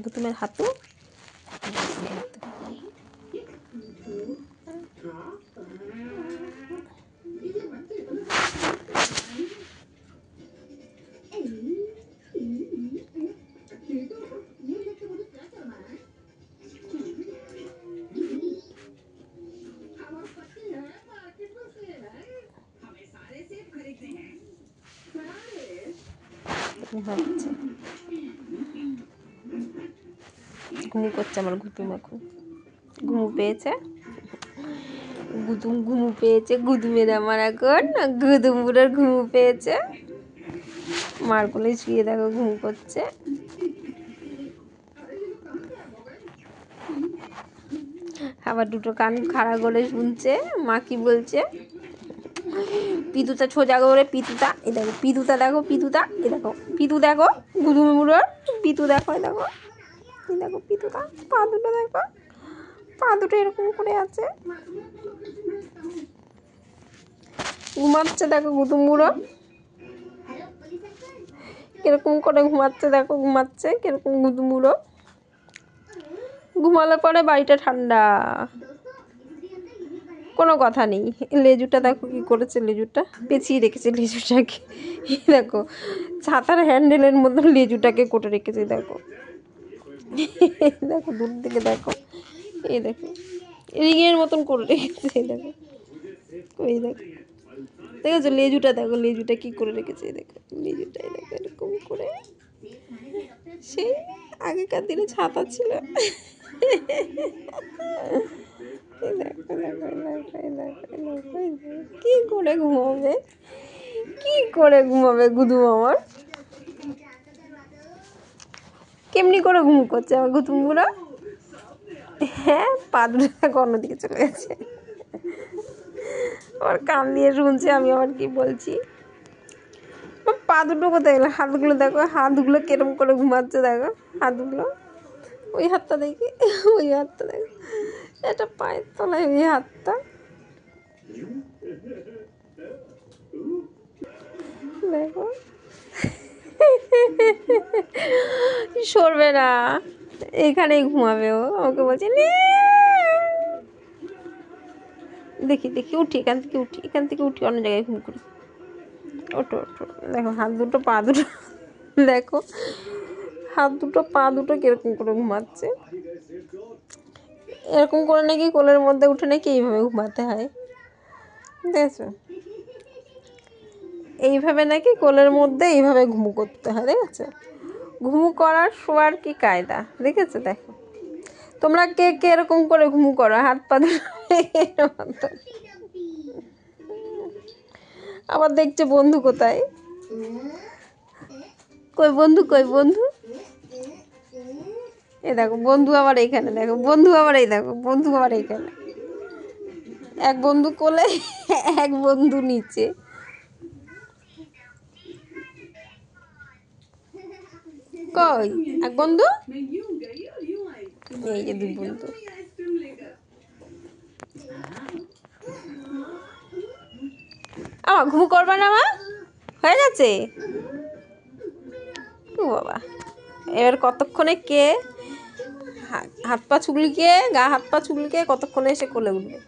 গুতুমের হাতু ভাবছে ঘুমু করছে আমার গুতুম। এখন ঘুমু পেয়েছে, গুতুম ঘুমু পেয়েছে। গুতুমের আমার এখন গুতুম বুড়োর ঘুমু পেয়েছে। মার কোলে শুয়ে দেখো ঘুমু করছে। আবার দুটো কান খাড়া করে শুনছে মা কি বলছে। পিতুটা সোজা করে পিতুটা, এই দেখো পিতুটা, দেখো পিতুটা, এই দেখো পিতু, দেখো গুতুম বুড়োর পিতু, দেখো এই দেখো, এই দেখো পিতুটা, পা দুটো দেখো, পা দুটো এরকম করে আছে, ঘুমাচ্ছে দেখো গুতুম বুড়ো কিরকম করে ঘুমাচ্ছে, দেখো ঘুমাচ্ছে কিরকম গুতুম বুড়ো। ঘুমালে পরে বাড়িটা ঠান্ডা, কোনো কথা নেই। লেজুটা দেখো কি করেছে, লেজুটা পেঁচিয়ে রেখেছে লেজুটাকে, দেখো ছাতার হ্যান্ডেলের মধ্যে লেজুটাকে করে রেখেছে। দেখো দেখো দূর থেকে দেখো, এই দেখো রিংয়ের মতন করে রেখেছে। এই দেখো, ওই দেখো দেখেছো লেজুটা, দেখো লেজুটা কি করে রেখেছে। দেখো লেজুটাই দেখো এরকম করে, সেই আগেকার দিনে ছাতা ছিল। কি করে ঘুমাবে, কি করে ঘুমাবে গুতুম আমার, কেমনি করে ঘুম করছে আমার গুতুম বুড়া। হ্যাঁ পা দুটো অন্যদিকে চলে গেছে, আমার কান দিয়ে শুনছে আমি আবার কি বলছি। পা দুটো কোথায় গেলো, হাতগুলো দেখো, হাতগুলো কেরম করে ঘুমাচ্ছে দেখো, হাতগুলো ওই হাতটা দেখি, ওই হাতটা দেখো, এটা পায়ের তলায় ওই হাতটা, দেখো সরবে না, এখানেই ঘুমাবে ও। আমাকে বলছে দেখি দেখি উঠি, এখান থেকে উঠি, এখান থেকে উঠি, অন্য জায়গায় ঘুম করি, ওঠো ওঠো। দেখো হাত দুটো পা দুটো, দেখো হাত দুটো পা দুটো কিরকম করে ঘুমাচ্ছে। এরকম করে নাকি কোলের মধ্যে উঠে নাকি এইভাবে ঘুমাতে হয়, দেখেছো, এইভাবে নাকি কোলের মধ্যে এইভাবে ঘুমু করতে হয়। দেখেছো ঘুমু করার শোয়ার কি কায়দা, দেখেছো। দেখো তোমরা কে কে এরকম করে ঘুমু করো, হাত পা আবার দেখছে বন্ধু কোথায়, কই বন্ধু, কই বন্ধু, এই দেখো বন্ধু আবার এইখানে, দেখো বন্ধু আবার, এই দেখো বন্ধু আবার এইখানে, এক বন্ধু কোলে, এক বন্ধু নিচে। কই এক বন্ধু, এই যে দুই বন্ধু। আমার ঘুম করবে না, মা হয়ে গেছে। ও বাবা, এবার কতক্ষণে কে হাত পা ছুগলিকে, গা হাত পা ছুগলিকে কতক্ষণে এসে কোলে উঠবে।